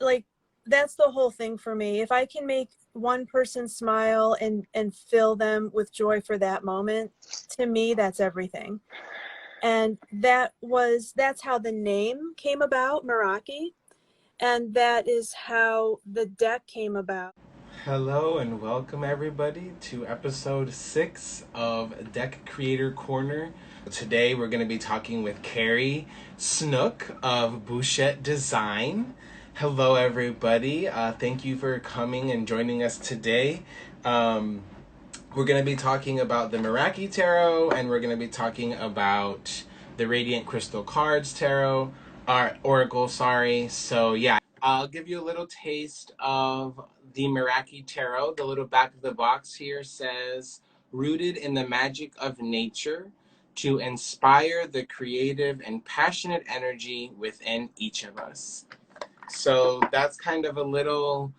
like, that's the whole thing for me. If I can make one person smile and fill them with joy for that moment, to me, that's everything. And that's how the name came about, Meraki. And that is how the deck came about. Hello and welcome everybody to episode 6 of Deck Creator Corner. Today we're going to be talking with Kerri Snook of Bouchette Design. Hello everybody. Thank you for coming and joining us today. We're going to be talking about the Meraki Tarot, and we're going to be talking about the Radiant Crystal Cards Tarot, Oracle, sorry. So yeah, I'll give you a little taste of the Meraki Tarot. The little back of the box here says, rooted in the magic of nature to inspire the creative and passionate energy within each of us. So that's kind of a little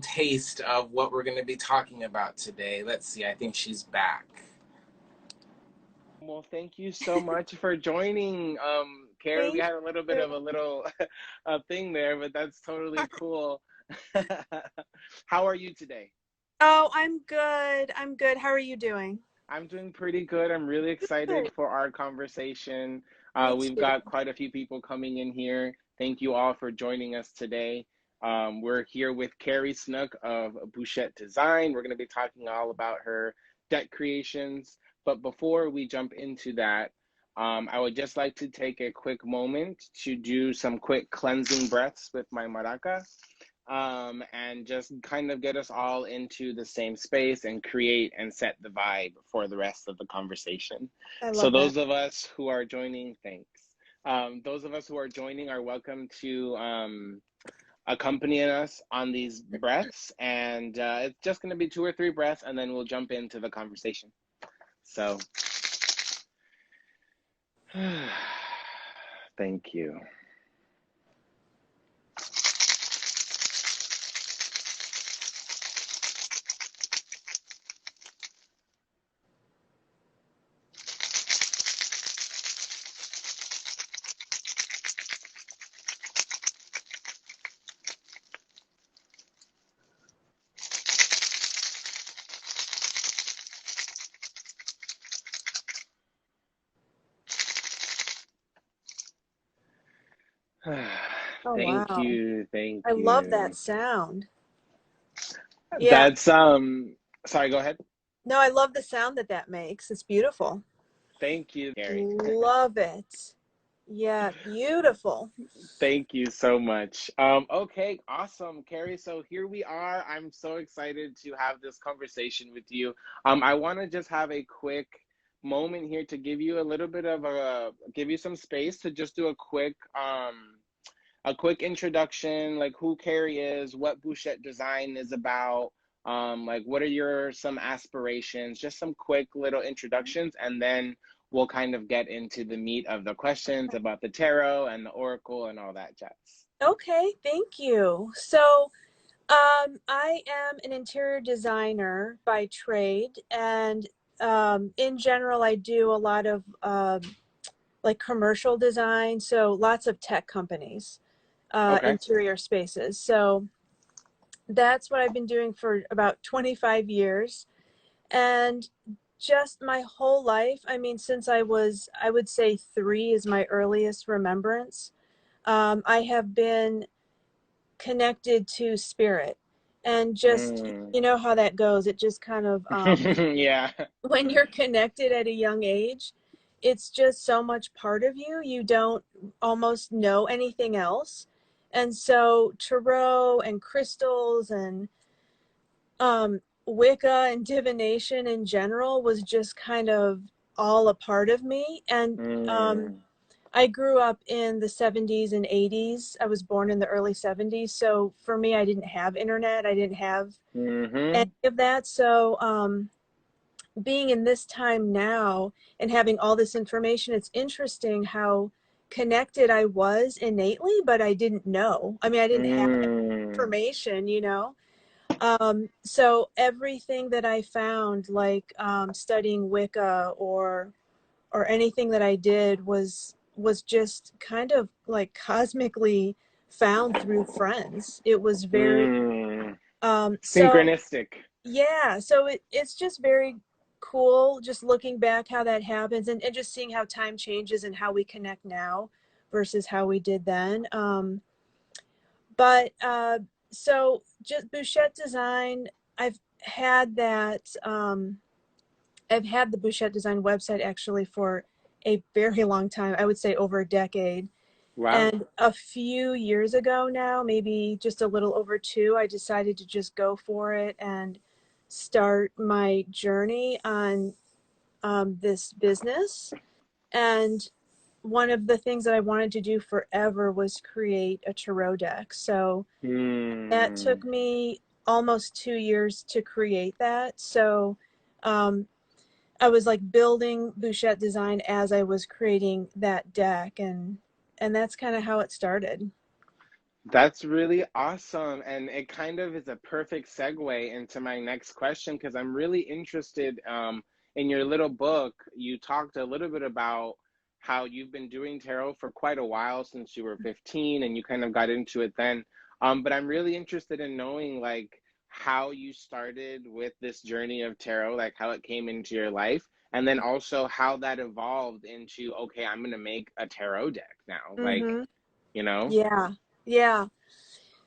taste of what we're going to be talking about today. Let's see, I think she's back. Well, thank you so much for joining, Kerri. We Thank had a little bit you. of a thing there, but that's totally cool. How are you today? Oh, I'm good. I'm good. How are you doing? I'm doing pretty good. I'm really excited Good. for our conversation. Me We've too. got quite a few people coming in here. Thank you all for joining us today. We're here with Kerri Snook of Bouchette Design. We're going to be talking all about her deck creations. But before we jump into that, I would just like to take a quick moment to do some quick cleansing breaths with my maraca, and just kind of get us all into the same space and create and set the vibe for the rest of the conversation. I So love that. those of us who are joining, thanks. Those of us who are joining are welcome to accompany us on these breaths, and it's just going to be 2 or 3 breaths, and then we'll jump into the conversation. So, thank you. Oh, Thank wow. you, thank I love that you. sound. Yeah. That's sorry, go ahead. No, I love the sound that that makes. It's beautiful. Thank you, Kerri. Love it. Yeah, beautiful. Thank you so much. Okay, awesome, Kerri. So here we are. I'm so excited to have this conversation with you. I want to just have a quick moment here to give you a little bit of give you some space to just do a quick introduction, like who Kerri is, what Bouchette Design is about, like what are your some aspirations, just some quick little introductions, and then we'll kind of get into the meat of the questions about the tarot and the oracle and all that jazz. Okay, thank you. So, I am an interior designer by trade, and in general, I do a lot of like commercial design, so lots of tech companies, Okay. interior spaces. So that's what I've been doing for about 25 years. And just my whole life, I mean, since I would say 3 is my earliest remembrance, I have been connected to spirit. And just, Mm. you know how that goes. It just kind of, Yeah. when you're connected at a young age, it's just so much part of you. You don't almost know anything else. And so tarot and crystals and Wicca and divination in general was just kind of all a part of me. And Mm. I grew up in the 70s and 80s. I was born in the early 70s. So for me, I didn't have internet. I didn't have any Mm-hmm. of that. So being in this time now and having all this information, it's interesting how connected I was innately, but I didn't know. I mean, I didn't have Mm. information, you know? So everything that I found, like studying Wicca or anything that I did was just kind of like cosmically found through friends. It was very, Mm. so Synchronistic. yeah, so it's just very cool just looking back how that happens, and just seeing how time changes and how we connect now versus how we did then. But so just Bouchette Design, I've had that, I've had the Bouchette Design website actually for a very long time. I would say over a decade. Wow. And a few years ago now, maybe just a little over two, I decided to just go for it and start my journey on this business. And one of the things that I wanted to do forever was create a tarot deck. So that Mm. took me almost 2 years to create that. So um, I was like building Bouchette Design as I was creating that deck, and that's kind of how it started. That's really awesome. And it kind of is a perfect segue into my next question because I'm really interested. In your little book, you talked a little bit about how you've been doing tarot for quite a while since you were 15 and you kind of got into it then. But I'm really interested in knowing like how you started with this journey of tarot, like how it came into your life, and then also how that evolved into, okay, I'm going to make a tarot deck now. Like, Mm-hmm. you know? Yeah. Yeah.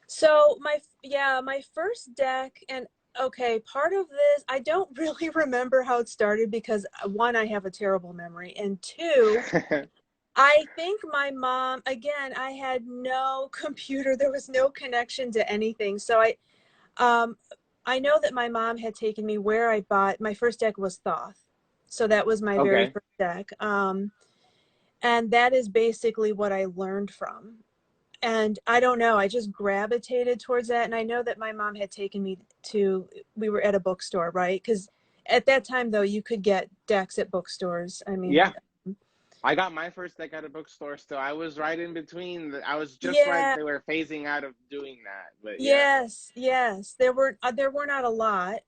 So my first deck, and okay, part of this I don't really remember how it started because one, I have a terrible memory, and two, I think my mom, again, I had no computer, there was no connection to anything. So um I know that my mom had taken me where I bought my first deck was Thoth. So that was my very Okay. first deck. And that is basically what I learned from. And I don't know, I just gravitated towards that. And I know that my mom had taken me to, we were at a bookstore, right? Because at that time, though, you could get decks at bookstores. I mean, Yeah. I got my first deck at a bookstore still. I was right in between. I was just right. yeah, They were phasing out of doing that. But yeah. yes, yes. There were not a lot,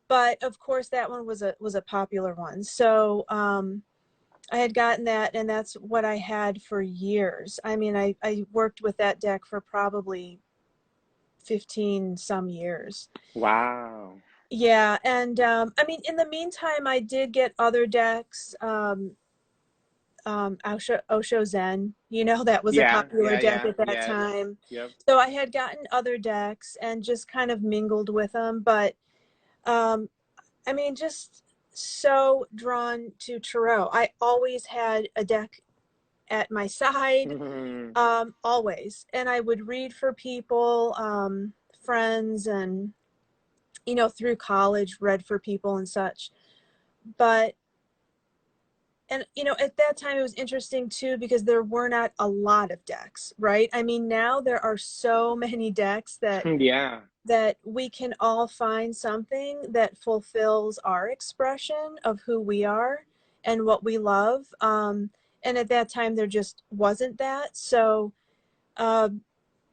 but of course that one was a popular one. So I had gotten that, and that's what I had for years. I mean, I worked with that deck for probably 15 some years. Wow. Yeah, and I mean, in the meantime, I did get other decks. Osho Zen, that was a Yeah, popular yeah, deck yeah, at that yes. time. Yep. So I had gotten other decks and just kind of mingled with them. But um, I mean, just so drawn to tarot. I always had a deck at my side, always, and I would read for people, friends, and through college, read for people and such. But and at that time it was interesting too because there were not a lot of decks, right? I mean, now there are so many decks that Yeah. we can all find something that fulfills our expression of who we are and what we love. And at that time there just wasn't that. So um,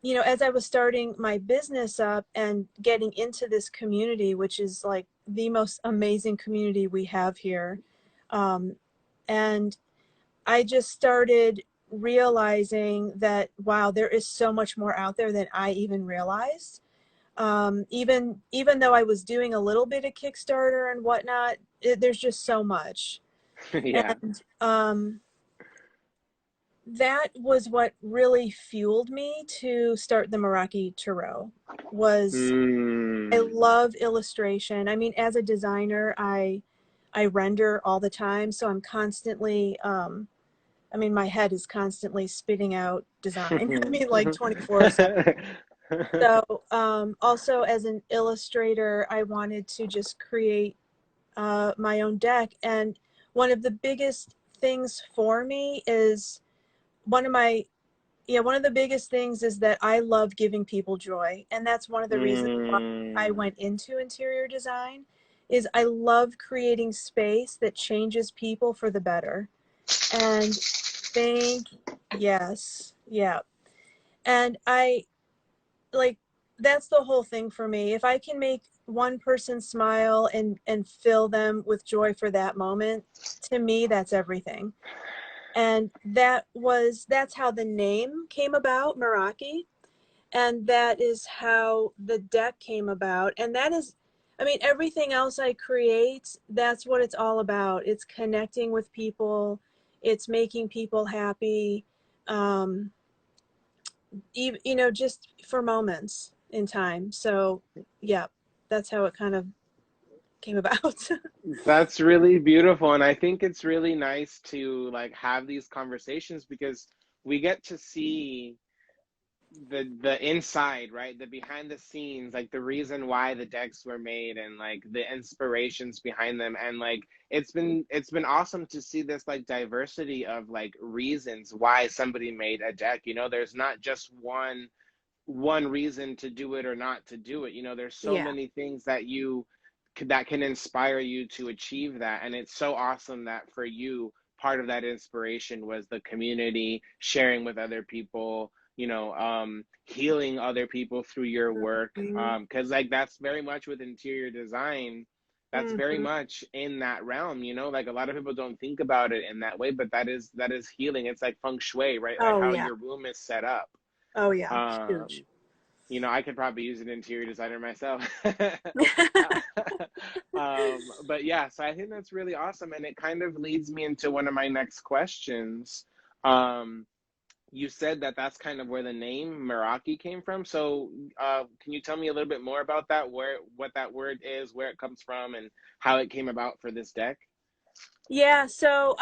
as I was starting my business up and getting into this community, which is like the most amazing community we have here, um, and I just started realizing that, wow, there is so much more out there than I even realized. Even though I was doing a little bit of Kickstarter and whatnot, there's just so much. Yeah. And that was what really fueled me to start the Meraki Tarot. Was I Mm. love illustration. I mean, as a designer, I render all the time, so I'm constantly I mean, my head is constantly spitting out design. I mean, like 24/7. So, also as an illustrator, I wanted to just create my own deck. And one of the biggest things for me is one of my, yeah, one of the biggest things is that I love giving people joy. And that's one of the reasons why I Mm. went into interior design is I love creating space that changes people for the better. And think, yes, yeah. And I like that's the whole thing for me. If I can make one person smile and fill them with joy for that moment, to me that's everything. And that's how the name came about, Meraki. And that is how the deck came about. And that is, I mean, everything else I create, that's what it's all about. It's connecting with people, it's making people happy, um, you know, just for moments in time. So, yeah, that's how it kind of came about. That's really beautiful. And I think it's really nice to like have these conversations because we get to see the inside, right? The behind the scenes, like the reason why the decks were made and like the inspirations behind them. And like it's been awesome to see this like diversity of like reasons why somebody made a deck. You know, there's not just one reason to do it or not to do it. You know, there's so Yeah. many things that that can inspire you to achieve that. And it's so awesome that for you, part of that inspiration was the community, sharing with other people, healing other people through your work. Mm-hmm. Because like that's very much with interior design. That's very Mm-hmm. much in that realm, like a lot of people don't think about it in that way, but that is healing. It's like feng shui, right? Like Oh, how yeah. your room is set up. Oh, yeah. Um, Huge. I could probably use an interior designer myself. But yeah, so I think that's really awesome. And it kind of leads me into one of my next questions. Um, you said that that's kind of where the name Meraki came from. So can you tell me a little bit more about that, what that word is, where it comes from, and how it came about for this deck? Yeah, so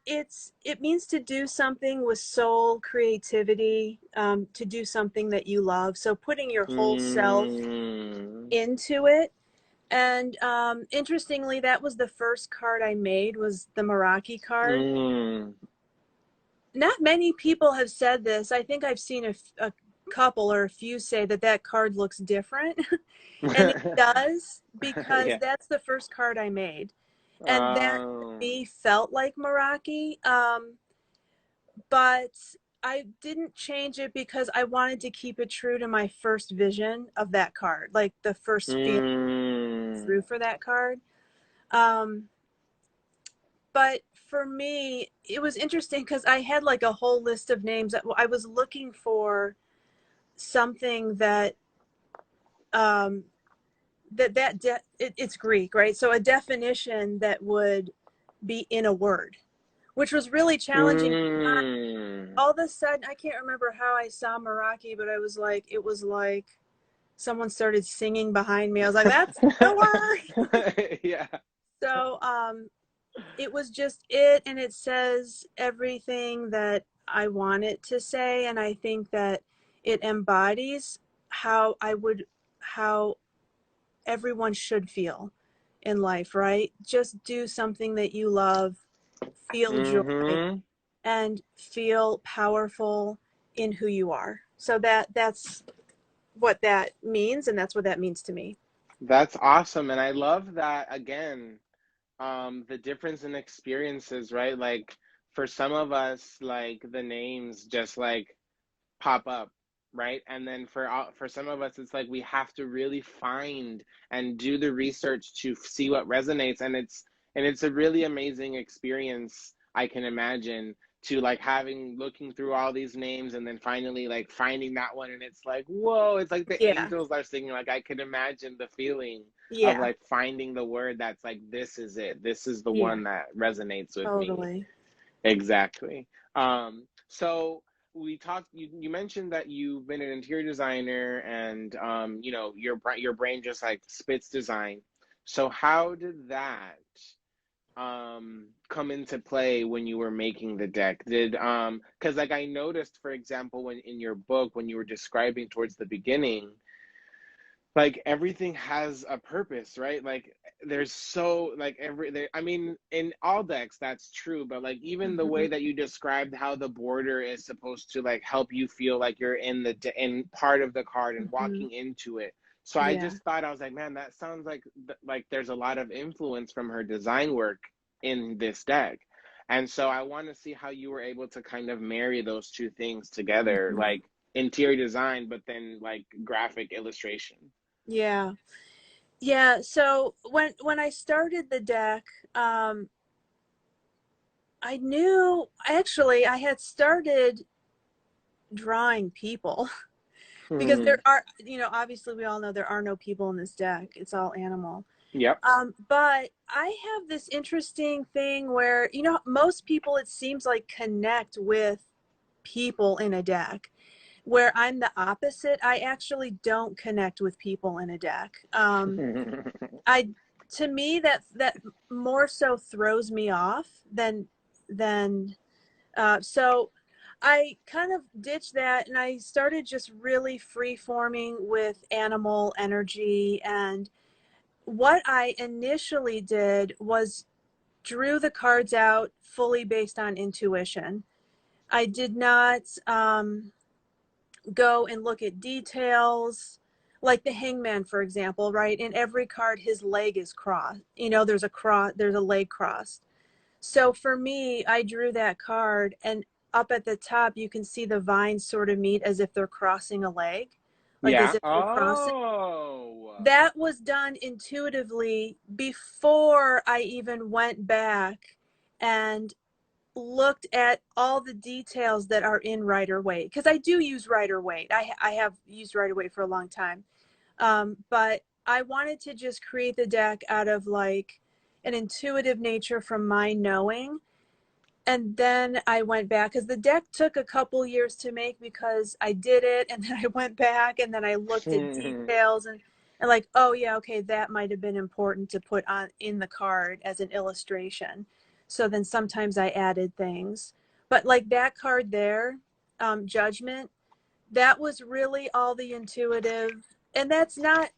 it means to do something with soul, creativity, to do something that you love. So putting your whole self Mm, into it. And interestingly, that was the first card I made was the Meraki card. mm. Not many people have said this. I think I've seen a couple or a few say that that card looks different. And it does because Yeah. that's the first card I made. And that to Um, me felt like Meraki. But I didn't change it because I wanted to keep it true to my first vision of that card, like the first feeling mm, through for that card. Um, but for me, it was interesting because I had like a whole list of names that I was looking for something that um, it's Greek, right? So a definition that would be in a word, which was really challenging. mm. All of a sudden, I can't remember how I saw Meraki, but it was like someone started singing behind me. I was like, that's the word. Yeah. So it was just it, and it says everything that I want it to say. And I think that it embodies how how everyone should feel in life, right? Just do something that you love, feel joy, Mm-hmm. and feel powerful in who you are. So that's what that means, and that's what that means to me. That's awesome. And I love that again, the difference in experiences, right? Like for some of us, like the names just like pop up, right? And then for some of us, it's like we have to really find and do the research to see what resonates, and it's a really amazing experience. I can imagine to like having looking through all these names and then finally like finding that one, and it's like whoa, it's like the Yeah, angels are singing. Like I can imagine the feeling of yeah, like finding the word that's like this is it, this is the yeah, one that resonates with me. totally. Exactly. So we talked. You mentioned that you've been an interior designer, and your brain just like spits design. So how did that come into play when you were making the deck? Because like I noticed, for example, when in your book when you were describing towards the beginning, like everything has a purpose, right? Like there's so like I mean in all decks that's true, but like even the Hmm. way that you described how the border is supposed to like help you feel like you're in part of the card and Hmm. walking into it. So I Yeah. just thought, I was like, man, that sounds like there's a lot of influence from her design work in this deck. And so I want to see how you were able to kind of marry those two things together, Hmm. like interior design but then like graphic illustration. Yeah. Yeah. So when I started the deck, um, I knew actually I had started drawing people. because Hmm. there are, obviously we all know there are no people in this deck. It's all animal. Yep. But I have this interesting thing where, most people, it seems like, connect with people in a deck, where I'm the opposite. I actually don't connect with people in a deck. I To me, that more so throws me off than so I kind of ditched that, and I started just really free forming with animal energy. And what I initially did was drew the cards out fully based on intuition. I did not go and look at details, like the hangman, for example, right? In every card, his leg is crossed. There's a leg crossed. So for me, I drew that card, and up at the top, you can see the vines sort of meet as if they're crossing a leg, like as Yeah. if they're crossing. Oh. That was done intuitively before I even went back and looked at all the details that are in Rider Waite, because I do use Rider Waite. I have used Rider Waite for a long time, but I wanted to just create the deck out of like an intuitive nature from my knowing. And then I went back, because the deck took a couple years to make, because I did it and then I went back and then I looked at details, and like, oh yeah, okay, that might have been important to put on in the card as an illustration. So then sometimes I added things. But like that card there, Judgment, that was really all the intuitive. And that's not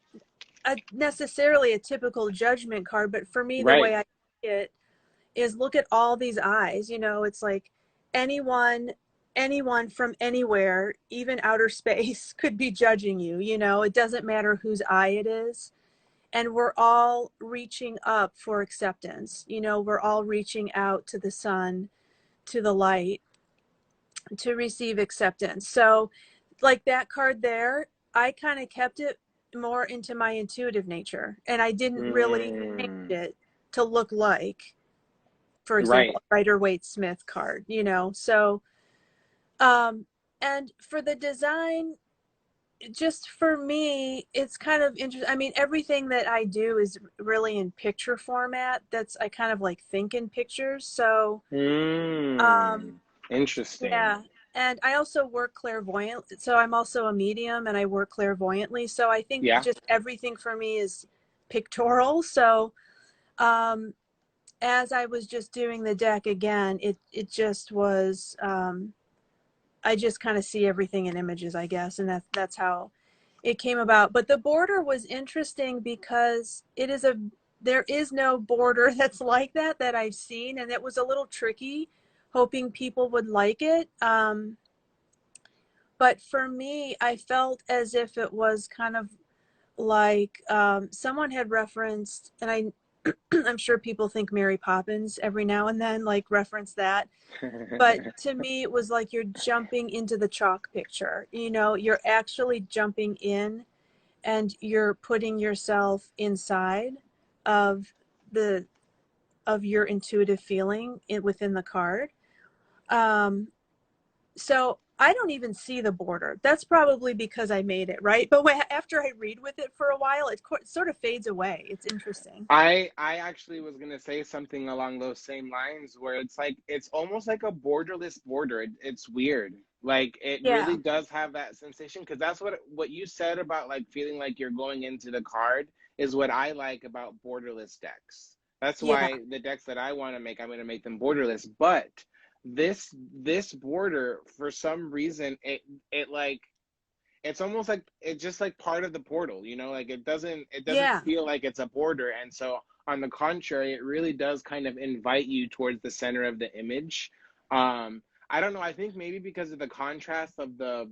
necessarily a typical Judgment card, but for me, the way Right. I see it is, look at all these eyes. It's like anyone anyone from anywhere, even outer space, could be judging you. It doesn't matter whose eye it is, and we're all reaching up for acceptance. We're all reaching out to the sun, to the light, to receive acceptance. So like that card there, I kind of kept it more into my intuitive nature, and I didn't really change Mm. it to look like, for example, Right. a Rider Waite Smith card. So um and for the design, just for me, it's kind of interesting. I mean, everything that I do is really in picture format. I kind of like think in pictures. So um Mm. Interesting. yeah. And I also work clairvoyant, so I'm also a medium and I work clairvoyantly. So I think Yeah. just everything for me is pictorial. So um as I was just doing the deck again, it just was, I just kind of see everything in images, I guess, and that's how it came about. But the border was interesting because there is no border that's like that I've seen, and it was a little tricky, hoping people would like it. But for me, I felt as if it was kind of like, someone had referenced, and I'm sure people think Mary Poppins every now and then, like, reference that. But to me, it was like you're jumping into the chalk picture. You're actually jumping in, and you're putting yourself inside of the of your intuitive feeling within the card. Um, so I don't even see the border. That's probably because I made it, right? But after I read with it for a while, it sort of fades away. It's interesting. I actually was gonna say something along those same lines where it's like it's almost like a borderless border. It's weird. Like it really Yeah. does have that sensation because that's what you said about like feeling like you're going into the card is what I like about borderless decks. That's Yeah. why the decks that I want to make, I'm gonna make them borderless. But this border, for some reason, it like it's almost like it's just like part of the portal, like it doesn't Yeah. feel like it's a border. And so on the contrary, it really does kind of invite you towards the center of the image. I don't know, I think maybe because of the contrast of the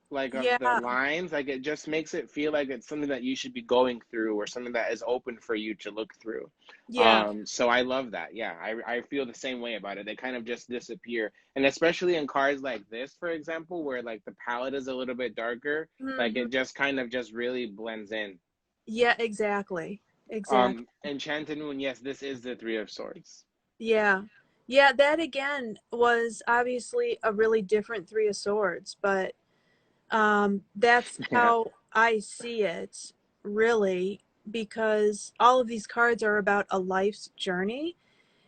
Yeah. lines, like it just makes it feel like it's something that you should be going through or something that is open for you to look through. Yeah. So I love that. Yeah, I feel the same way about it. They kind of just disappear. And especially in cards like this, for example, where like the palette is a little bit darker, like Hmm. it just kind of just really blends in. Yeah, exactly. Exactly. Enchanted Moon, yes, this is the Three of Swords. Yeah. Yeah, that again was obviously a really different Three of Swords, but That's Yeah. how I see it, really, because all of these cards are about a life's journey.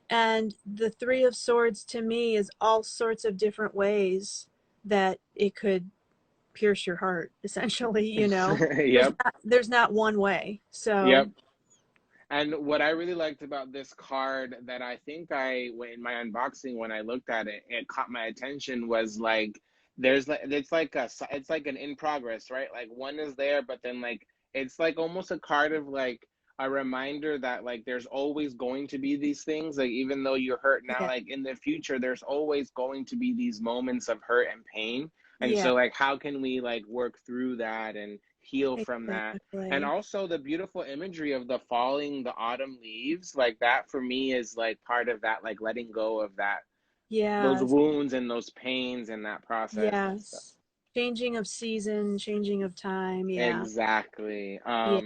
And the Three of Swords to me is all sorts of different ways that it could pierce your heart, essentially, you know. Yep. There's not one way. Yep. So And what I really liked about this card that I think in my unboxing, when I looked at it, it caught my attention was like, there's like, it's like an in progress, right? Like one is there, but then like, it's like almost a card of like a reminder that like, there's always going to be these things. Like, even though you're hurt now, yeah, like in the future, there's always going to be these moments of hurt and pain. And yeah, so like, how can we like work through that and heal from that? And exactly. also the beautiful imagery of the autumn leaves, like that for me is like part of that, like letting go of that, those Yes, wounds and those pains and that process and stuff. yes. Changing of season, changing of time. Yeah, Exactly. yeah.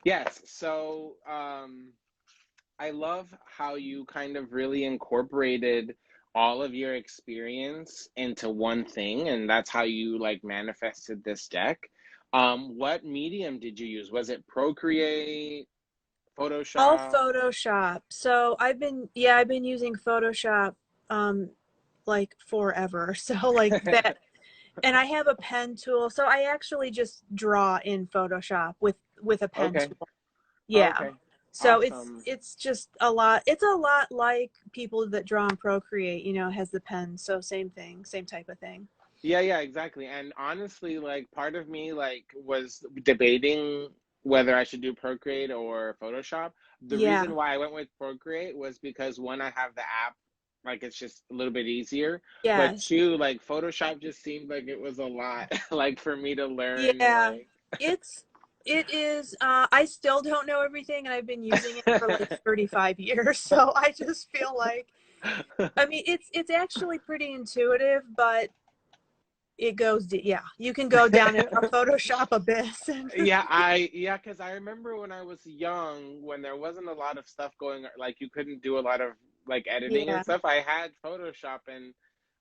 Yes. So I love how you kind of really incorporated all of your experience into one thing, and that's how you like manifested this deck. What medium did you use? Was it Procreate, All Photoshop? Photoshop. So I've been using Photoshop um like forever. So like that, and I have a pen tool. So I actually just draw in Photoshop with a pen Okay. tool. Yeah. Okay. So it's Awesome. it's just a lot. It's a lot like people that draw and Procreate, has the pen. So same thing, same type of thing. Yeah, yeah, exactly. And honestly, like part of me like was debating whether I should do Procreate or Photoshop. The Yeah. reason why I went with Procreate was because one, I have the app, like it's just a little bit easier. But Yes. two, like Photoshop just seemed like it was a lot, like for me to learn, Yeah. like It is I still don't know everything, and I've been using it for like 35 years. So I just feel like, I mean, it's actually pretty intuitive, but yeah, you can go down a Photoshop abyss. And Because I remember when I was young, when there wasn't a lot of stuff going, like you couldn't do a lot of like editing and yeah, stuff. I had Photoshop, and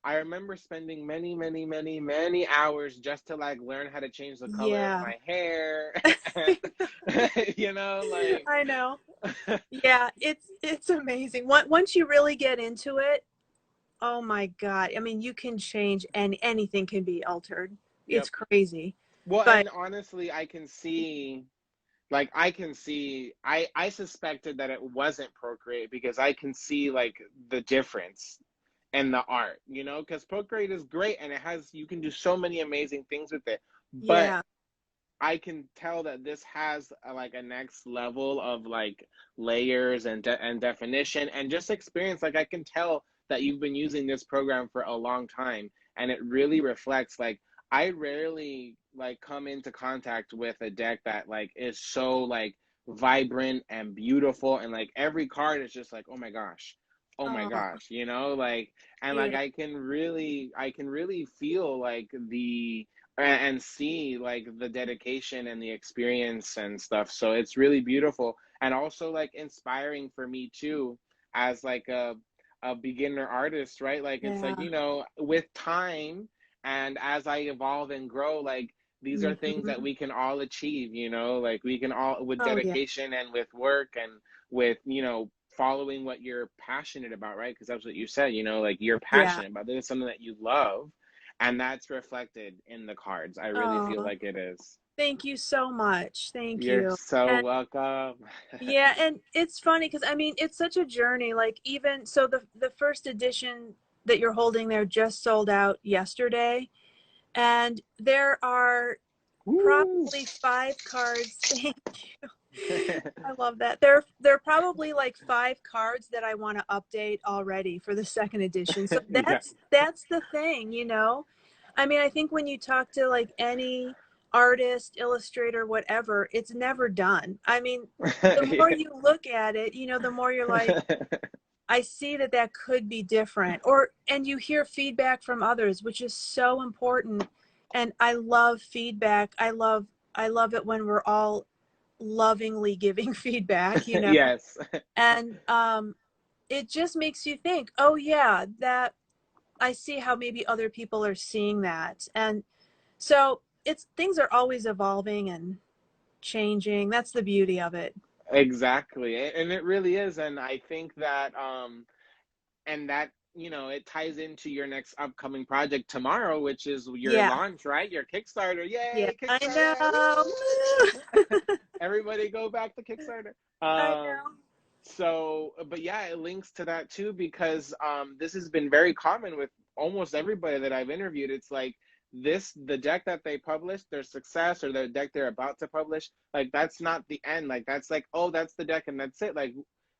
I remember spending many, many, many, many hours just to like learn how to change the color of yeah. my hair, and like I know. Yeah, it's amazing. Once you really get into it, oh my God. I mean, you can change, and anything can be altered. It's yep. crazy. Well, But and honestly, I can see. Like I can see, I suspected that it wasn't Procreate because I can see like the difference in the art, because Procreate is great and you can do so many amazing things with it. But yeah. I can tell that this has like a next level of like layers and definition and just experience. Like I can tell that you've been using this program for a long time, and it really reflects. Like I rarely like come into contact with a deck that like is so like vibrant and beautiful, and like every card is just like, oh my Oh, gosh, like, and like yeah. I can really feel like and see like the dedication and the experience and stuff. So it's really beautiful and also like inspiring for me too, as like a beginner artist, right? Like it's like, Yeah. with time and as I evolve and grow, like these are things that Hmm. we can all achieve, like we can all, with Oh yeah. dedication and with work and with, following what you're passionate about, right? Because that's what you said, like you're Yeah. passionate about this is something that you love, and that's reflected in the cards. I really feel Oh, like it is. thank you so much. Thank You're you. so And welcome. yeah, and it's funny because I mean, it's such a journey. Like, even so, the first edition that you're holding there just sold out yesterday, and there are Woo. probably 5 cards. Thank you. I love that. There are probably like 5 cards that I want to update already for the second edition. So Yeah. that's the thing. I mean, I think when you talk to like any artist, illustrator, whatever, it's never done. I mean, the more Yeah. you look at it, the more you're like, I see that could be different. And you hear feedback from others, which is so important. And I love feedback. I love it when we're all lovingly giving feedback. Yes. And it just makes you think, oh yeah, that I see how maybe other people are seeing that. And So things are always evolving and changing. That's the beauty of it. Exactly. And it really is. And I think that and that, you know, it ties into your next upcoming project tomorrow, which is your Yeah. launch, right? Your Kickstarter. Yeah, Yay, I Kickstarter. know. Woo! Everybody go back to Kickstarter. I know. So, but yeah, it links to that too, because this has been very common with almost everybody that I've interviewed. It's like the deck that they published, their success, or the deck they're about to publish, like that's not the end. Like that's like, oh, that's the deck and that's it. Like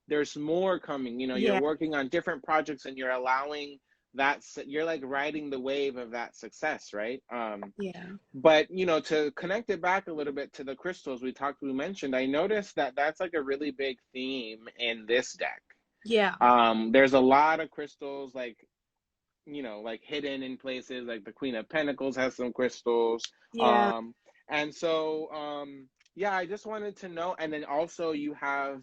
there's more coming. You know, you're Yeah. working on different projects and you're allowing that, you're like riding the wave of that success, right? Yeah. But you know, to connect it back a little bit to the crystals we mentioned, I noticed that that's like a really big theme in this deck. Yeah. There's a lot of crystals, like, you know, like hidden in places, like the Queen of Pentacles has some crystals. Yeah. And so yeah, I just wanted to know. And then also you have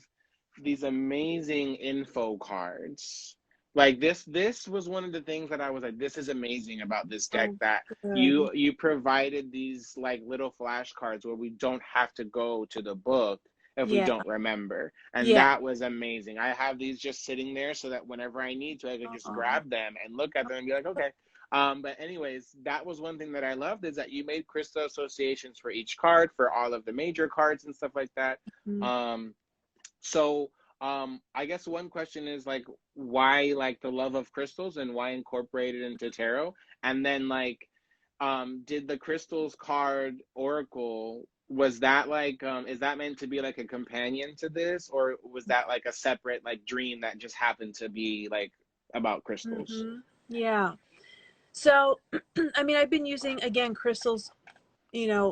these amazing info cards. Like this was one of the things that I was like, this is amazing about this deck, Oh, that good. you provided these like little flashcards where we don't have to go to the book if we Yeah. don't remember. And Yeah. that was amazing. I have these just sitting there so that whenever I need to, I can just Oh, grab them and look at them and be like, okay. But anyways, that was one thing that I loved, is that you made crystal associations for each card, for all of the major cards and stuff like that. mm. So I guess one question is like, why like the love of crystals and why incorporate it into tarot? And then like, did the crystals card oracle, was that like is that meant to be like a companion to this, or was that like a separate like dream that just happened to be like about crystals? Mm-hmm. Yeah. So, I mean, I've been using, again, crystals,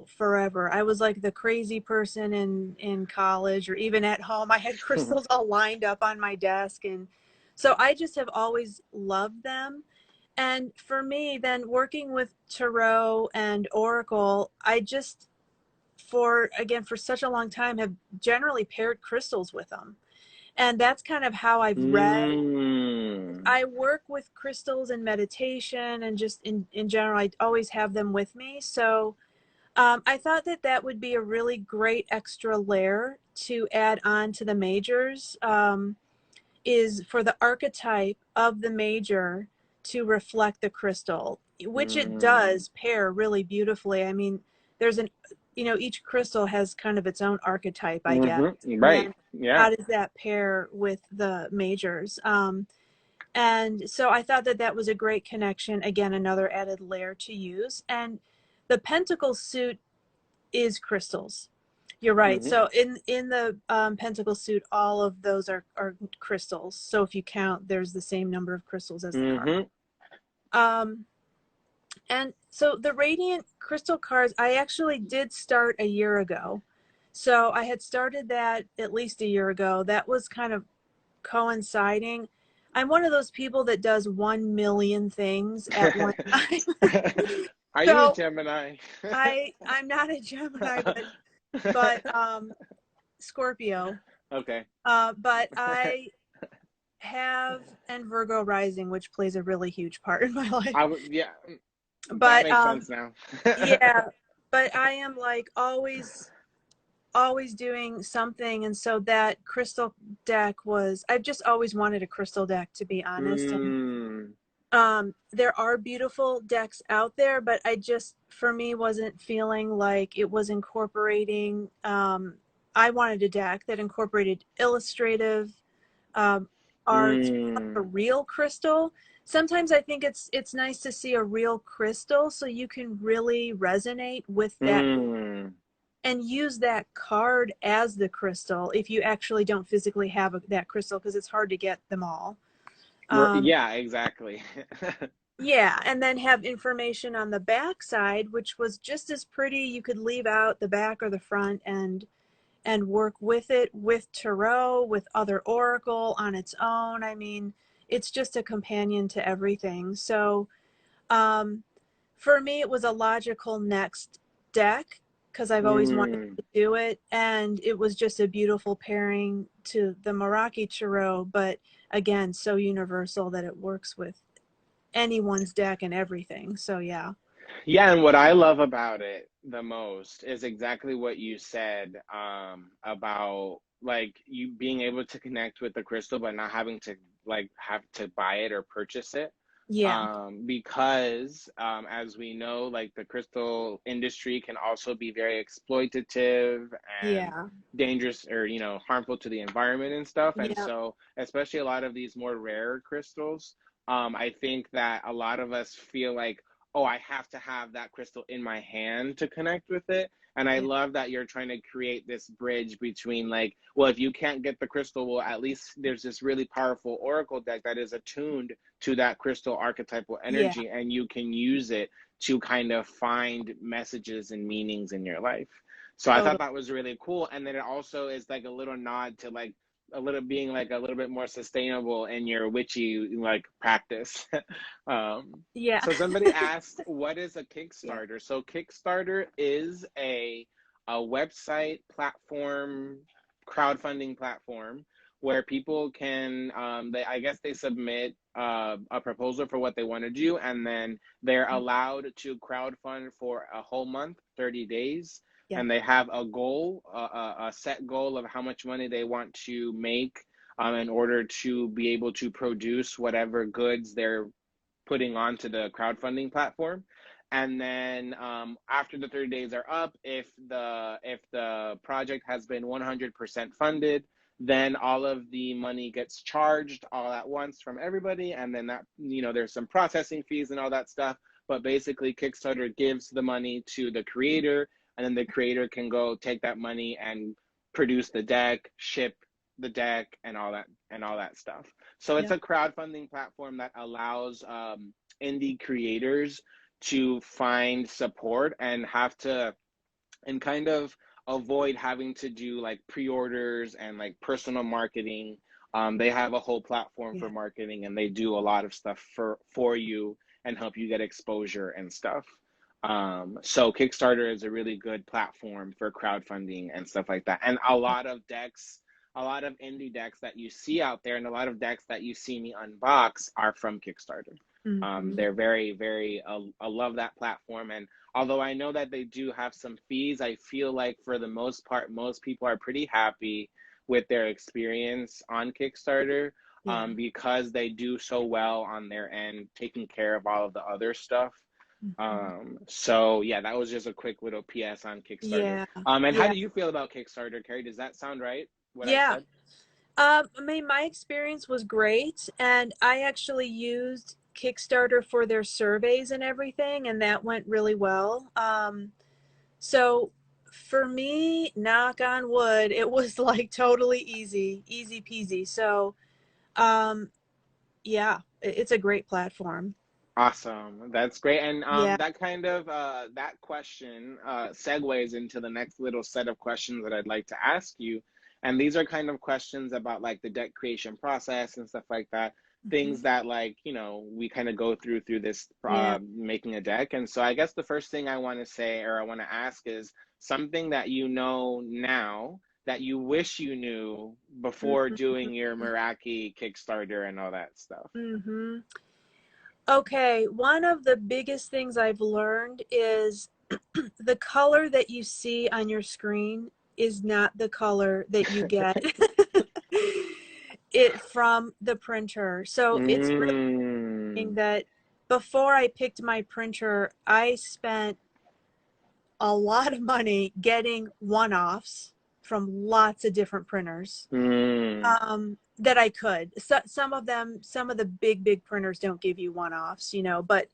forever. I was like the crazy person in college or even at home. I had crystals all lined up on my desk, and so I just have always loved them. And for me, then working with tarot and oracle, I just, for such a long time, have generally paired crystals with them. And that's kind of how I've read. Mm. I work with crystals in meditation, and just in general, I always have them with me. So I thought that that would be a really great extra layer to add on to the majors, is for the archetype of the major to reflect the crystal, which it Mm. does pair really beautifully. I mean, there's each crystal has kind of its own archetype, I guess. Mm-hmm. And Right. then Yeah. how does that pair with the majors? And so I thought that that was a great connection. Again, another added layer to use. And the pentacle suit is crystals. You're right. Mm-hmm. So in the pentacle suit, all of those are crystals. So if you count, there's the same number of crystals as the card. Mm-hmm. Um, and so the radiant crystal cards, I actually did start a year ago. So I had started that at least a year ago. That was kind of coinciding. I'm one of those people that does 1 million things at one time. Are you a So Gemini? I'm not a Gemini, but Scorpio. Okay. But I have, and Virgo rising, which plays a really huge part in my life. I would, yeah, that But makes sense now. yeah, but I am like always doing something, and so that crystal deck was, I've just always wanted a crystal deck, to be honest. And Mm, there are beautiful decks out there, but I just, for me, wasn't feeling like it was incorporating. I wanted a deck that incorporated illustrative art, a mm, real crystal. Sometimes I think it's nice to see a real crystal so you can really resonate with that mm. and use that card as the crystal if you actually don't physically have that crystal, because it's hard to get them all. Um, Yeah, exactly. yeah, and then have information on the back side, which was just as pretty. You could leave out the back or the front and work with it, with tarot, with other oracle on its own. I mean, it's just a companion to everything. So um, for me, it was a logical next deck because I've always wanted Mm, to do it. And it was just a beautiful pairing to the Meraki Tarot, but again, so universal that it works with anyone's deck and everything. So yeah. Yeah, and what I love about it the most is exactly what you said, about like you being able to connect with the crystal but not having to like have to buy it or purchase it. Yeah. Because as we know, like the crystal industry can also be very exploitative and Yeah. dangerous, or harmful to the environment and stuff. And Yeah. so especially a lot of these more rare crystals, I think that a lot of us feel like, oh, I have to have that crystal in my hand to connect with it. And I Yeah. love that you're trying to create this bridge between, like, well, if you can't get the crystal, well, at least there's this really powerful oracle deck that is attuned to that crystal archetypal Yeah. energy, and you can use it to kind of find messages and meanings in your life. So I thought Totally. that was really cool. And then it also is like a little nod to like a little being like a little bit more sustainable in your witchy like practice. um, Yeah. so somebody asked, what is a Yeah. Kickstarter? So Kickstarter is a website platform, crowdfunding platform where people can, I guess they submit a proposal for what they want to do, and then they're allowed to crowdfund for a whole month, 30 days, Yeah. and they have a goal, a set goal of how much money they want to make, in order to be able to produce whatever goods they're putting onto the crowdfunding platform. And then after the 30 days are up, if the project has been 100% funded, then all of the money gets charged all at once from everybody. And then that, there's some processing fees and all that stuff. But basically, Kickstarter gives the money to the creator, and then the creator can go take that money and produce the deck, ship the deck, and all that stuff. So it's Yeah. a crowdfunding platform that allows indie creators to find support and kind of avoid having to do like pre-orders and like personal marketing. They have a whole platform for Yeah. marketing, and they do a lot of stuff for you and help you get exposure and stuff. So Kickstarter is a really good platform for crowdfunding and stuff like that. And a lot of indie decks that you see out there, and a lot of decks that you see me unbox are from Kickstarter. Mm-hmm. They're very, very, I love that platform. And although I know that they do have some fees, I feel like for the most part, most people are pretty happy with their experience on Kickstarter, Yeah. because they do so well on their end, taking care of all of the other stuff. Mm-hmm. So yeah, that was just a quick little PS on Kickstarter. Yeah. And how Yeah. do you feel about Kickstarter, Kerri? Does that sound right, what I Yeah. said? I mean, my experience was great, and I actually used Kickstarter for their surveys and everything, and that went really well. So for me, knock on wood, it was like totally easy, easy peasy. So, um, yeah, it's a great platform. Awesome. That's great. And Yeah. that kind of that question segues into the next little set of questions that I'd like to ask you. And these are kind of questions about like the deck creation process and stuff like that. Mhm. Things that like, we kind of go through this Yeah. making a deck. And so I guess the first thing I want to say, or I want to ask, is something that you know now that you wish you knew before doing your Meraki Kickstarter and all that stuff. Mm-hmm. Okay, one of the biggest things I've learned is the color that you see on your screen is not the color that you get it from the printer. So it's really Mm. that before I picked my printer, I spent a lot of money getting one-offs from lots of different printers, Mm. that I could. So, some of them, some of the big printers don't give you one-offs, but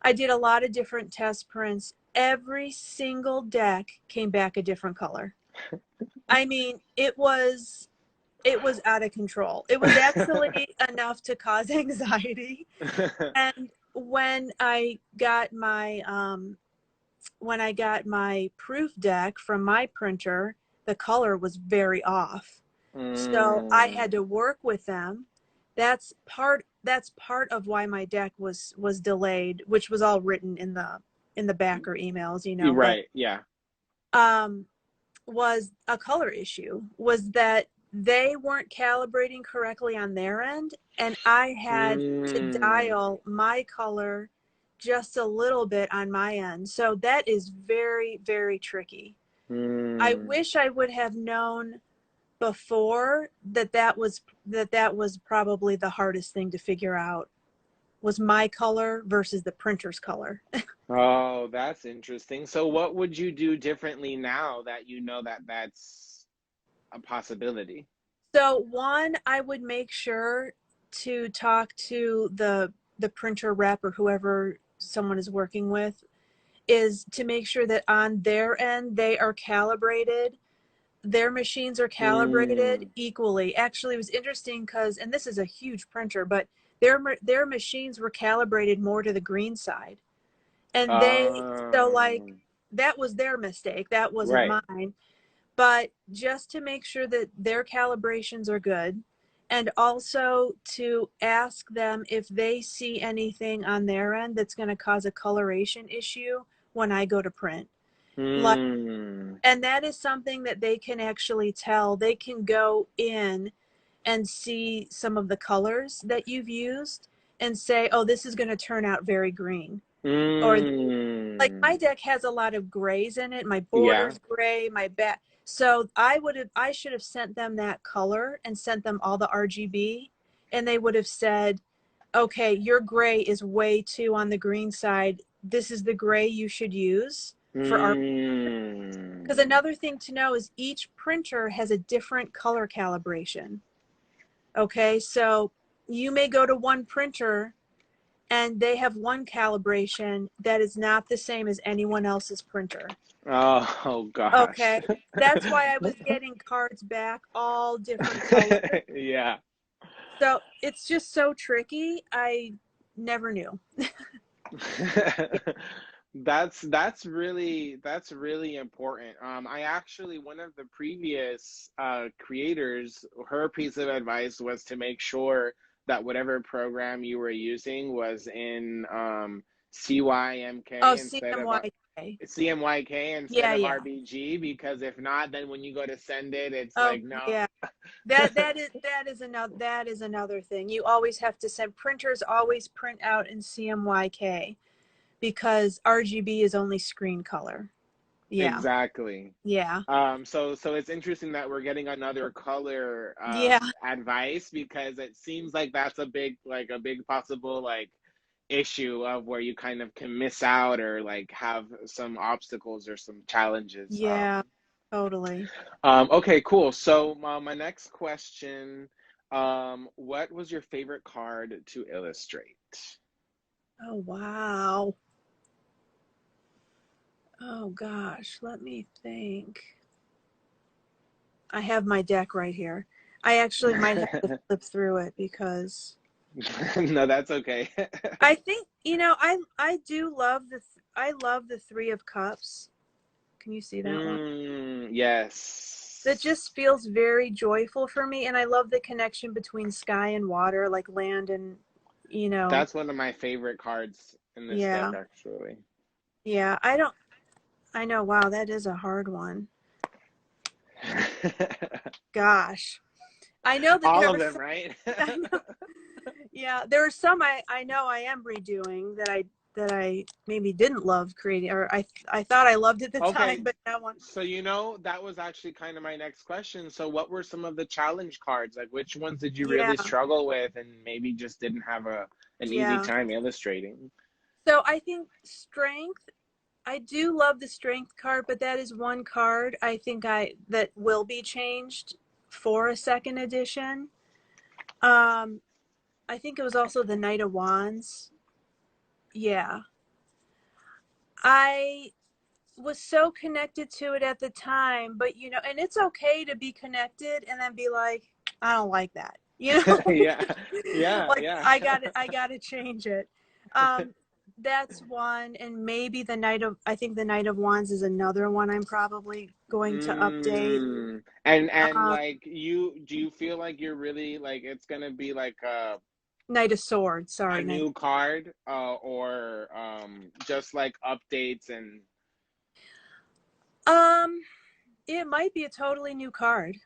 I did a lot of different test prints. Every single deck came back a different color. I mean, it was out of control. It was actually enough to cause anxiety. And when I got my proof deck from my printer, the color was very off. So I Mm. had to work with them. That's part of why my deck was delayed, which was all written in the backer emails, You're but right. Yeah. um was a color issue, was that they weren't calibrating correctly on their end, and I had to Mm. dial my color just a little bit on my end. So that is very, very tricky. I Mm. wish I would have known before that was probably the hardest thing to figure out, was my color versus the printer's color. Oh, that's interesting. So what would you do differently now that you know that that's a possibility? So one, I would make sure to talk to the printer rep or whoever someone is working with, is to make sure that on their end they are calibrated. Their machines are calibrated Mm. equally. Actually, it was interesting because, and this is a huge printer, but their machines were calibrated more to the green side, and so like Um, that was their mistake. That wasn't right. mine. But just to make sure that their calibrations are good, and also to ask them if they see anything on their end that's going to cause a coloration issue when I go to print. Like, Mm. and that is something that they can actually tell. They can go in and see some of the colors that you've used and say, oh, this is going to turn out very green. Or like Mm. my deck has a lot of grays in it. My Yeah. border's gray, my back. So I should have sent them that color and sent them all the RGB, and they would have said, okay, your gray is way too on the green side. This is the gray you should use for our, because Mm. another thing to know is each printer has a different color calibration. Okay, so you may go to one printer and they have one calibration that is not the same as anyone else's printer. Oh gosh. Okay, that's why I was getting cards back all different colors. Yeah. So it's just so tricky. I never knew. That's really important. I actually, one of the previous creators, her piece of advice was to make sure that whatever program you were using was in Oh, CYMK instead of CMYK. CMYK instead Yeah, of yeah. RBG, because if not, then when you go to send it, it's Oh, like no. yeah. That is another thing. You always have to send, printers always print out in CMYK because RGB is only screen color. Yeah. Exactly. Yeah. So it's interesting that we're getting another color Yeah. advice, because it seems like that's a big possible like issue of where you kind of can miss out or like have some obstacles or some challenges. Yeah. Totally. Okay, cool. So my next question, what was your favorite card to illustrate? Oh, wow. Oh gosh, let me think. I have my deck right here. I actually might have to flip through it because No, that's okay. I think, I do love I love the 3 of Cups. Can you see that one? That Yes. just feels very joyful for me, and I love the connection between sky and water, like land and, you know, That's one of my favorite cards in this deck, yeah. actually. Yeah, I know, wow, that is a hard one. Gosh. I know that All there of are them, some, right? I know, yeah, there are some I know I am redoing that I maybe didn't love creating, or I thought I loved at the time, Okay, but that one, so that was actually kind of my next question. So what were some of the challenge cards? Like which ones did you yeah, really struggle with and maybe just didn't have an easy yeah. time illustrating? So I think strength. I do love the strength card, but that is one card I think I that will be changed for a second edition. Um, I think it was also the Knight of Wands. Yeah, I was so connected to it at the time, but and it's okay to be connected and then be like, I don't like that. Yeah, yeah, Like yeah. I got to change it. Um, that's one, and maybe I think the Knight of Wands is another one I'm probably going to update. And Um, like do you feel like you're really like it's gonna be like Knight of Swords, a sorry, Knight. new card or just like updates and Um, it might be a totally new card.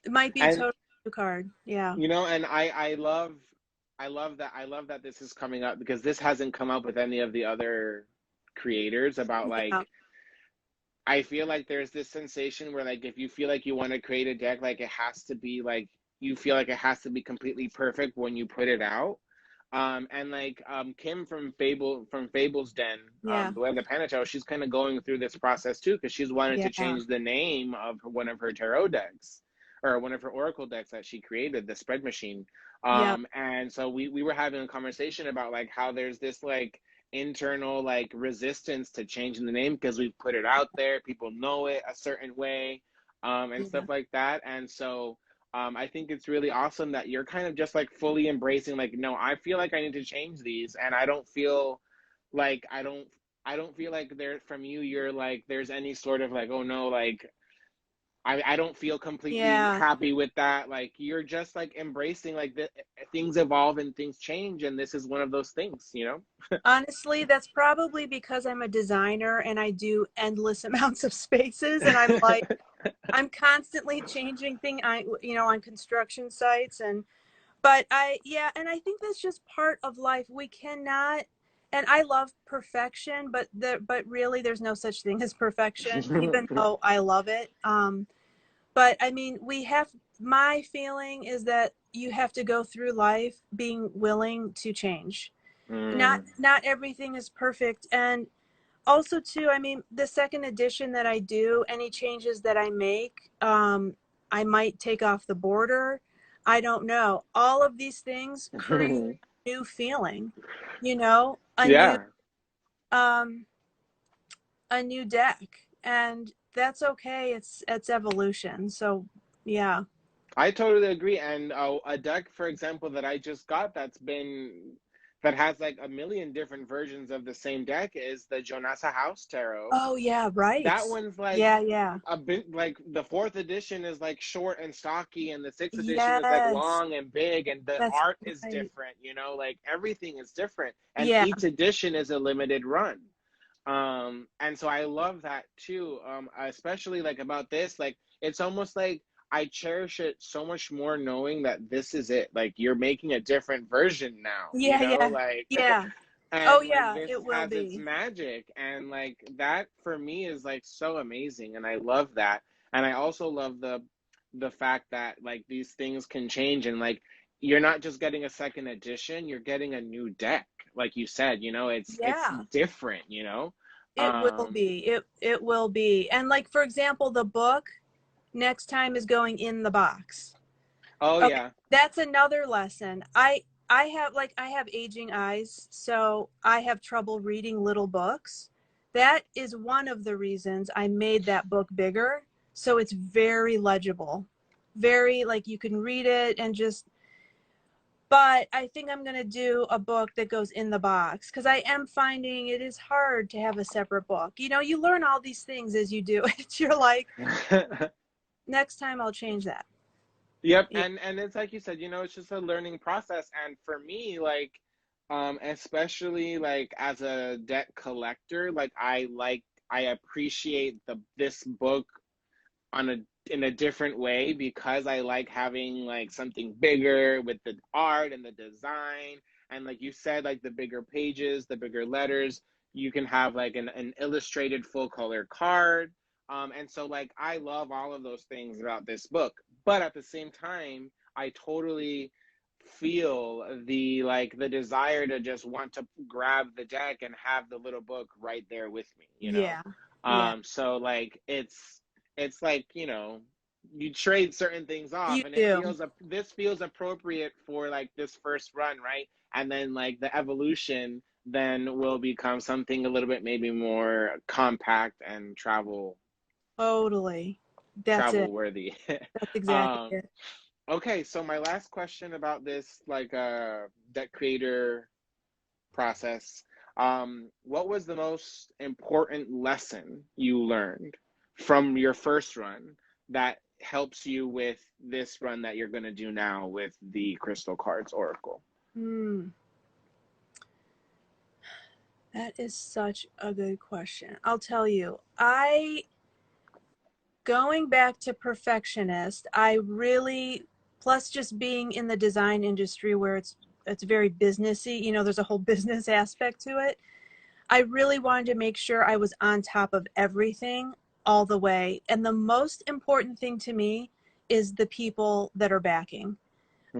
It might be a and totally new card. Yeah. and I love I love that this is coming up because this hasn't come up with any of the other creators about Yeah. like I feel like there's this sensation where like if you feel like you want to create a deck, like it has to be like you feel like it has to be completely perfect when you put it out. And like Kim from Fable's Den, Yeah. the way the Panatel, she's kind of going through this process too because she's wanted to Yeah. change the name of one of her tarot decks or one of her oracle decks that she created, the Spread Machine. Yep. And so we were having a conversation about like how there's this like internal like resistance to changing the name because we've put it out there, people know it a certain way, and stuff Yeah. like that. And so I think it's really awesome that you're kind of just like fully embracing like, no, I feel like I need to change these, and I don't feel like I don't feel like there from you you're like there's any sort of like, oh no, like I don't feel completely Yeah. happy with that. Like you're just like embracing like the things evolve and things change, and this is one of those things, you know. Honestly, that's probably because I'm a designer and I do endless amounts of spaces, and I'm constantly changing thing on construction sites. And but yeah, and I think that's just part of life. We cannot, and I love perfection, but really there's no such thing as perfection, even though I love it. But I mean, my feeling is that you have to go through life being willing to change. Mm. Not everything is perfect. And also too, I mean, the second edition that I do, any changes that I make, I might take off the border. I don't know. All of these things create a new feeling, a new Yeah, um a new deck. And that's okay. It's evolution. So yeah. I totally agree. And a deck, for example, that I just got that has like a million different versions of the same deck is the Jonasa House Tarot. Oh yeah, right. That one's like Yeah, yeah. a bit like the fourth edition is like short and stocky, and the sixth edition is like Yes. long and big, and the That's art is right. different, you know, like everything is different, and Yeah. each edition is a limited run. And so I love that too, especially like about this, like it's almost like I cherish it so much more knowing that this is it, like you're making a different version now, you Yeah, know, yeah. like Yeah. Oh and like yeah, this it will has its be. magic, and like that for me is like so amazing, and I love that. And I also love the fact that like these things can change, and like you're not just getting a second edition, you're getting a new deck, like you said, you know, it's Yeah. different, you know. It will um be. It will be. And like for example, the book next time is going in the box. oh Okay. yeah. That's another lesson. I have aging eyes, so I have trouble reading little books. That is one of the reasons I made that book bigger, so it's very legible. Very like you can read it and just, but I think I'm going to do a book that goes in the box because I am finding it is hard to have a separate book. You learn all these things as you do it. You're like, next time I'll change that. Yep, Yeah. and it's like you said, you know, it's just a learning process. And for me, like, especially like as a debt collector, like I appreciate this book on a in a different way because I like having like something bigger with the art and the design, and like you said, like the bigger pages, the bigger letters. You can have like an illustrated full color card. And so like I love all of those things about this book, but at the same time, I totally feel the desire to just want to grab the deck and have the little book right there with me, you know. Yeah. Yeah. So like it's like, you know, you trade certain things off, You and do. this feels appropriate for like this first run, right? And then like the evolution then will become something a little bit maybe more compact and Totally. That's it. travel worthy. That's exactly um it. okay, so my last question about this like deck creator process, what was the most important lesson you learned from your first run that helps you with this run that you're going to do now with the Crystal Cards Oracle? Hmm. That is such a good question. I'll tell you, going back to perfectionist, I really, plus just being in the design industry where it's it's very businessy. You know, there's a whole business aspect to it. I really wanted to make sure I was on top of everything all the way. And the most important thing to me is the people that are backing.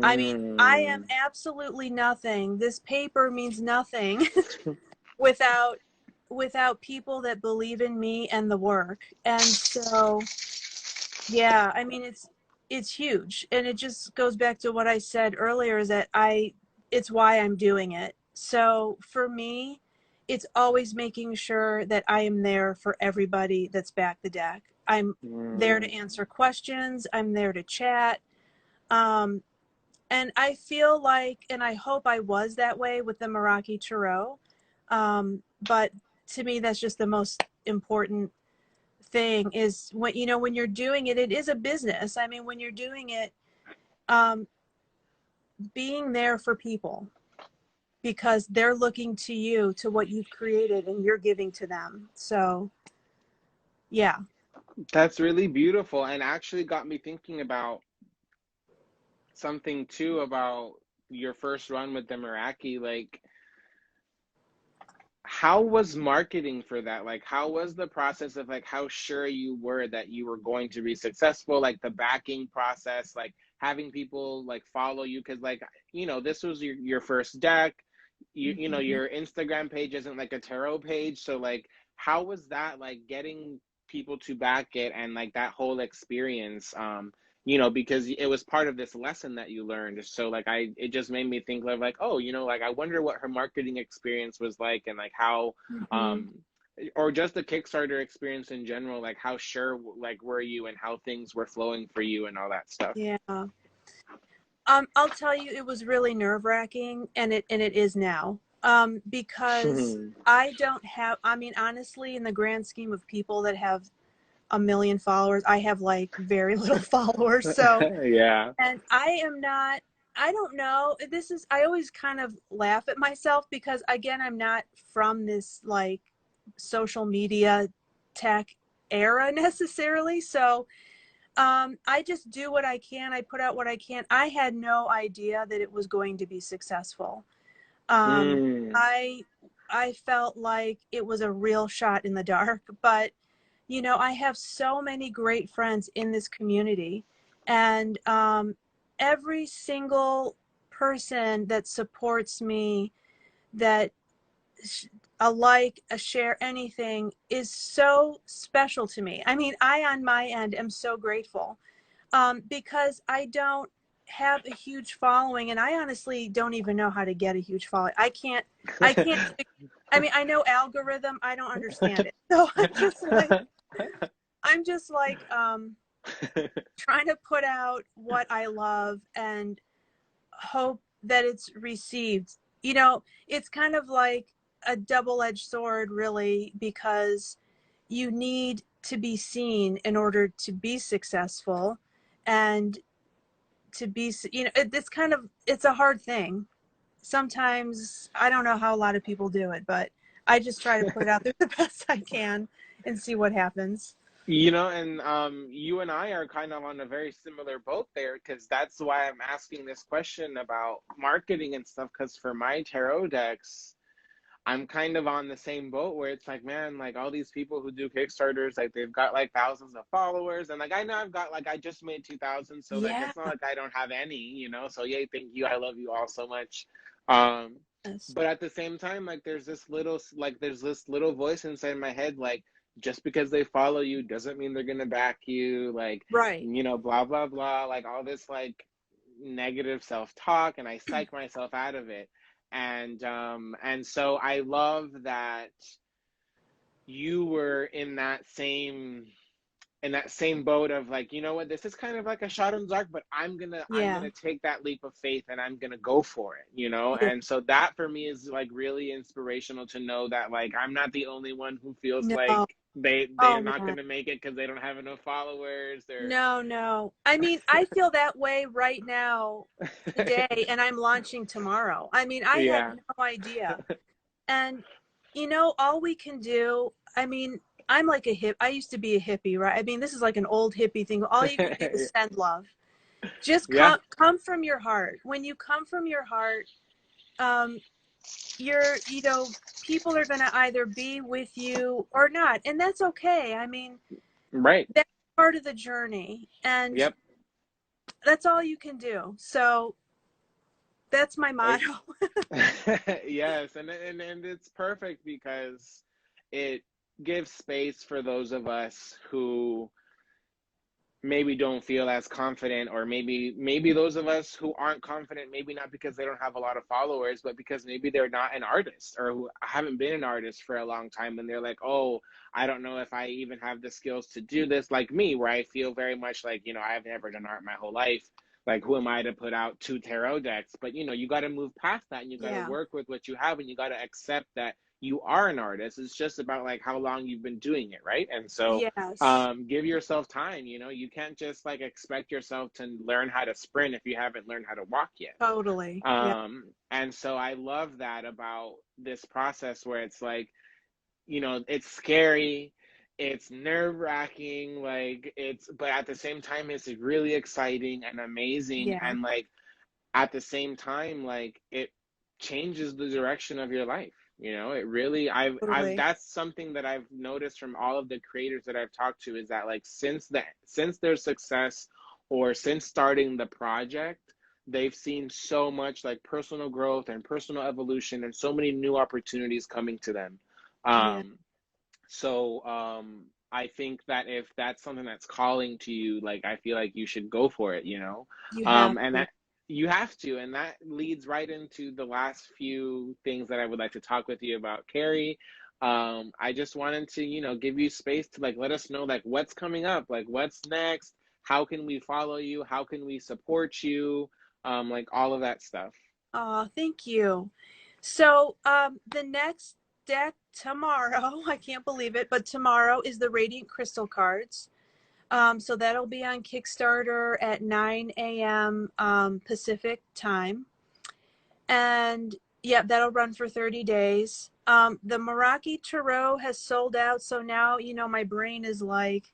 I mean, I am Mm. absolutely nothing. This paper means nothing without people that believe in me and the work. And so, yeah, I mean, it's huge. And it just goes back to what I said earlier, is that it's why I'm doing it. So for me, it's always making sure that I am there for everybody that's back the deck. I'm there to Mm. answer questions. I'm there to chat. Um, and I feel like, and I hope I was that way with the Meraki Tarot. But to me, that's just the most important thing, is when, you know, when you're doing it, it is a business. I mean, when you're doing it, um, being there for people, because they're looking to you, to what you've created, and you're giving to them. So, yeah. That's really beautiful, and actually got me thinking about something too about your first run with the Meraki. Like, how was marketing for that? Like, how was the process of, like, how sure you were that you were going to be successful? Like the backing process, like having people like follow you, because like, you know, this was your first deck. You know, Mhm. your Instagram page isn't like a tarot page, so like, how was that, like getting people to back it, and like that whole experience? You know, because it was part of this lesson that you learned. So like, it just made me think of like, oh, you know, like I wonder what her marketing experience was like, and like how, Mhm. um, or just the Kickstarter experience in general, like how sure like were you, and how things were flowing for you and all that stuff. Yeah. I'll tell you, it was really nerve-wracking, and it is now. Because I don't have, I mean, honestly, in the grand scheme of people that have a million followers, I have like very little followers. So, Yeah. and I am not, I don't know. This is, I always kind of laugh at myself, because again, I'm not from this like social media tech era necessarily. So, I just do what I can. I put out what I can. I had no idea that it was going to be successful. Um, Mm. I I felt like it was a real shot in the dark, but you know, I have so many great friends in this community, and every single person that supports me, that a like, a share, anything, is so special to me. I mean, I on my end am so grateful, because I don't have a huge following, and I honestly don't even know how to get a huge following. I can't, I mean, I know algorithm, I don't understand it. So I'm just like, trying to put out what I love and hope that it's received. You know, it's kind of like a double-edged sword, really, because you need to be seen in order to be successful, and to be, you know, it's kind of, it's a hard thing. Sometimes I don't know how a lot of people do it, but I just try to put it out there the best I can and see what happens. You know, and you and I are kind of on a very similar boat there, because that's why I'm asking this question about marketing and stuff. Because for my tarot decks, I'm kind of on the same boat where it's like, man, like all these people who do Kickstarters, like they've got like thousands of followers, and like I know I've got like, I just made 2,000, so like Yeah. it's not like I don't have any, you know. So yay, thank you, I love you all so much. Um, Yes. but at the same time, like there's this little voice inside my head, like just because they follow you doesn't mean they're gonna back you, like, Right. you know, blah blah blah, like all this like negative self talk, and I psych myself out of it. And so I love that you were in that same boat of like, you know what, this is kind of like a shot in the dark, but I'm Yeah. gonna take that leap of faith, and I'm gonna go for it, you know. Yeah. And so that for me is like really inspirational, to know that like I'm not the only one who feels like No. they're Oh not man. gonna make it because they don't have enough followers, or No, no. I mean, I feel that way right now, today, and I'm launching tomorrow. I mean, I had yeah. no idea. And, you know, all we can do, I mean, I'm like a I used to be a hippie, right? I mean, this is like an old hippie thing. All you can do is send love. Just yeah. come from your heart. When you come from your heart, um, you know, people are going to either be with you or not, and that's okay. I mean, Right. that's part of the journey, and Yep. that's all you can do. So that's my motto. Yes, and it's perfect because it gives space for those of us who maybe don't feel as confident, or maybe those of us who aren't confident, maybe not because they don't have a lot of followers, but because maybe they're not an artist, or who haven't been an artist for a long time, and they're like, oh, I don't know if I even have the skills to do this, like me, where I feel very much like, I've never done art my whole life. Like, who am I to put out 2 tarot decks? But you got to move past that, and you got to Yeah. work with what you have, and you got to accept that you are an artist. It's just about like how long you've been doing it, right? And so Yes. give yourself time. You can't just like expect yourself to learn how to sprint if you haven't learned how to walk yet. Totally. Yeah. And so I love that about this process, where it's like, it's scary, it's nerve-wracking, like but at the same time it's really exciting and amazing, Yeah. and like at the same time, like it changes the direction of your life. It really, I've Totally. that's something that I've noticed from all of the creators that I've talked to, is that like since their success, or since starting the project, they've seen so much like personal growth and personal evolution, and so many new opportunities coming to them. Yeah. So I think that if that's something that's calling to you, like I feel like you should go for it, You have and to. that you have to, and that leads right into the last few things that I would like to talk with you about, Kerri. I just wanted to, give you space to like let us know like what's coming up, like what's next, how can we follow you, how can we support you, like all of that stuff. Oh, thank you. So, the next deck tomorrow, I can't believe it, but tomorrow is the Radiant Crystal cards. So that'll be on Kickstarter at 9 a.m. Pacific time. And yeah, that'll run for 30 days. The Meraki Tarot has sold out. So now, my brain is like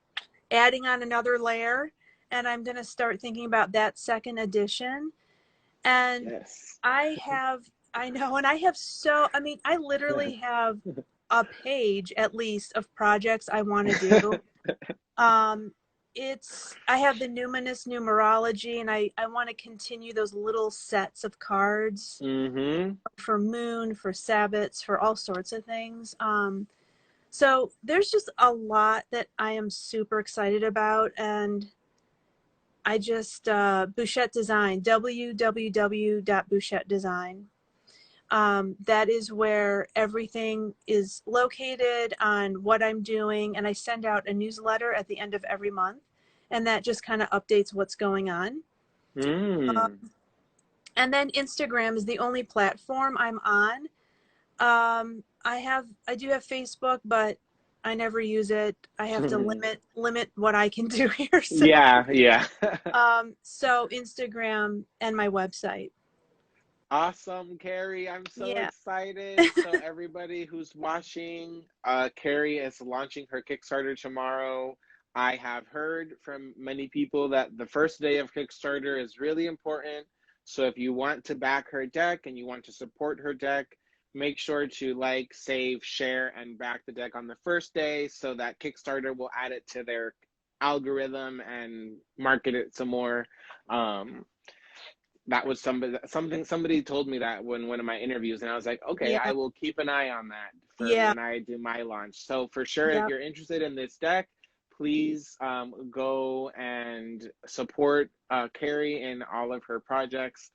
adding on another layer. And I'm going to start thinking about that second edition. And Yes. I know, and I mean, I literally have a page at least of projects I want to do. Um, I have the numinous numerology, and I want to continue those little sets of cards Mm-hmm. for moon, for sabbats, for all sorts of things. So there's just a lot that I am super excited about, and I just Bouchette Design, www.bouchettedesign. That is where everything is located on what I'm doing, and I send out a newsletter at the end of every month, and that just kind of updates what's going on. Mm. And then Instagram is the only platform I'm on. I do have Facebook, but I never use it. I have to limit what I can do here. So, Yeah, yeah. so Instagram and my website. Awesome, Kerri. I'm so Yeah. excited. So everybody who's watching, Kerri is launching her Kickstarter tomorrow. I have heard from many people that the first day of Kickstarter is really important. So if you want to back her deck and you want to support her deck, make sure to like, save, share, and back the deck on the first day, so that Kickstarter will add it to their algorithm and market it some more. Um, that was somebody told me that when one of my interviews, and I was like, okay, I Yeah. will keep an eye on that for Yeah. when I do my launch. So for sure, if Yeah. you're interested in this deck, please go and support Kerri in all of her projects.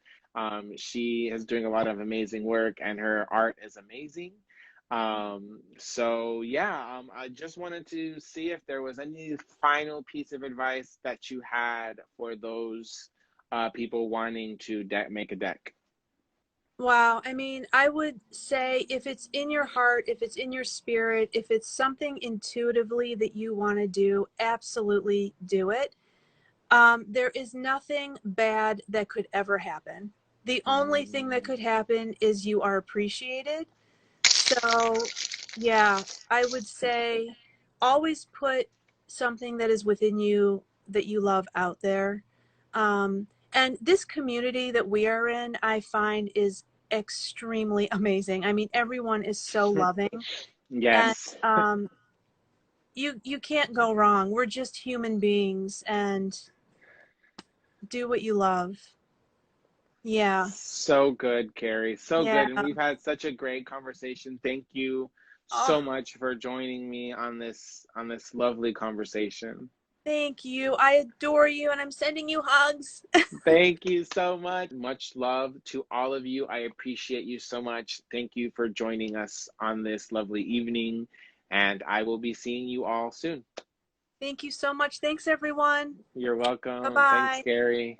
She is doing a lot of amazing work, and her art is amazing. So yeah, I just wanted to see if there was any final piece of advice that you had for those people wanting to make a deck. Wow. I mean, I would say if it's in your heart, if it's in your spirit, if it's something intuitively that you want to do, absolutely do it. There is nothing bad that could ever happen. The only thing that Mm. could happen is you are appreciated. So, yeah, I would say always put something that is within you that you love out there. And this community that we are in, I find is extremely amazing. I mean, everyone is so loving, and Yes. you can't go wrong. We're just human beings, and do what you love. Yeah. So good, Kerri. So Yeah. good. And we've had such a great conversation. Thank you Oh, so much for joining me on this lovely conversation. thank you. I adore you, and I'm sending you hugs. Thank you so much. Much love to all of you. I appreciate you so much. Thank you for joining us on this lovely evening. And I will be seeing you all soon. Thank you so much. Thanks, everyone. You're welcome. Thanks, Bye-bye. Kerri.